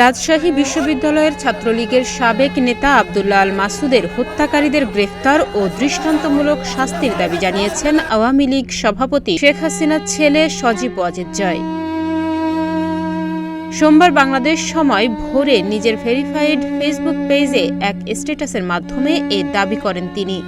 রাজশাহী বিশ্ববিদ্যালয়ের ছাত্রলীগের সাবেক নেতা আব্দুল্লাহ আল মাসুদের হত্যাকারীদের গ্রেফতার ও দৃষ্টান্তমূলক শাস্তির দাবি জানিয়েছেন আওয়ামী লীগ সভাপতি শেখ হাসিনার ছেলে সজীব ওয়াজেদ জয়। সোমবার বাংলাদেশ সময় ভোরে নিজের ভেরিফাইড ফেসবুক পেজে এক স্ট্যাটাসের মাধ্যমে এ দাবি করেন তিনি।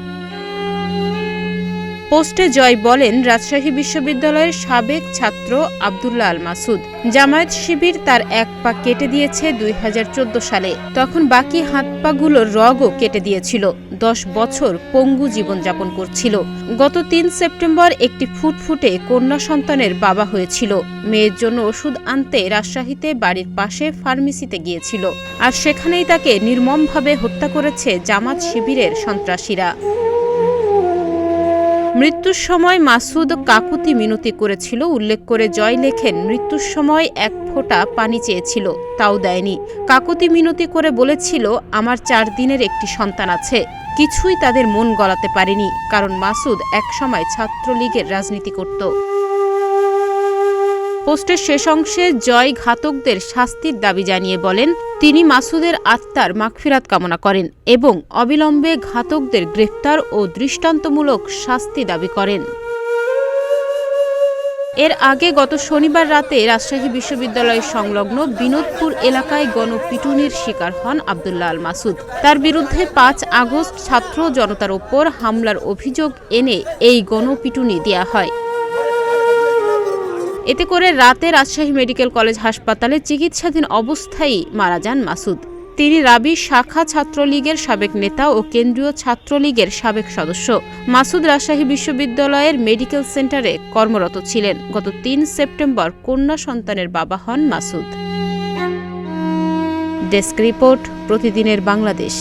পোস্টে জয় বলেন, রাজশাহী বিশ্ববিদ্যালয়ের সাবেক ছাত্র আব্দুল্লাহ আল মাসুদ জামায়াত শিবির তার এক পা কেটে দিয়েছে 2014 সালে। তখন বাকি হাত পাগুলোর রগও কেটে দিয়েছিল। 10 বছর পঙ্গু জীবনযাপন করছিল। গত 3 সেপ্টেম্বর একটি ফুটফুটে কন্যা সন্তানের বাবা হয়েছিল। মেয়ের জন্য ওষুধ আনতে রাজশাহীতে বাড়ির পাশে ফার্মেসিতে গিয়েছিল, আর সেখানেই তাকে নির্মমভাবে হত্যা করেছে জামাত শিবিরের সন্ত্রাসীরা। মৃত্যুর সময় মাসুদ কাকুতি মিনতি করেছিল উল্লেখ করে জয় লেখেন, মৃত্যুর সময় এক ফোঁটা পানি চেয়েছিল, তাও দেয়নি। কাকুতি মিনতি করে বলেছিল, আমার 4 দিনের একটি সন্তান আছে। কিছুই তাদের মন গলাতে পারেনি, কারণ মাসুদ একসময় ছাত্রলীগের রাজনীতি করত। পোস্টের শেষ অংশে জয় ঘাতকদের শাস্তির দাবি জানিয়ে বলেন, তিনি মাসুদের আত্মার মাগফিরাত কামনা করেন এবং অবিলম্বে ঘাতকদের গ্রেফতার ও দৃষ্টান্তমূলক শাস্তি দাবি করেন। এর আগে গত শনিবার রাতে রাজশাহী বিশ্ববিদ্যালয় সংলগ্ন বিনোদপুর এলাকায় গণপিটুনির শিকার হন আব্দুল্লাহ আল মাসুদ। তার বিরুদ্ধে 5 আগস্ট ছাত্র জনতার ওপর হামলার অভিযোগ এনে এই গণপিটুনি দেয়া হয়। এতে করে রাতে রাজশাহী মেডিকেল কলেজ হাসপাতালে চিকিৎসাধীন অবস্থায় মারা যান মাসুদ। তিনি রাবি শাখা ছাত্রলীগের সাবেক নেতা ও কেন্দ্রীয় ছাত্রলীগের সাবেক সদস্য। মাসুদ রাজশাহী বিশ্ববিদ্যালয়ের মেডিকেল সেন্টারে কর্মরত ছিলেন। গত 3 সেপ্টেম্বর কন্যা সন্তানের বাবা হন মাসুদ। ডেস্ক রিপোর্ট, প্রতিদিনের বাংলাদেশ।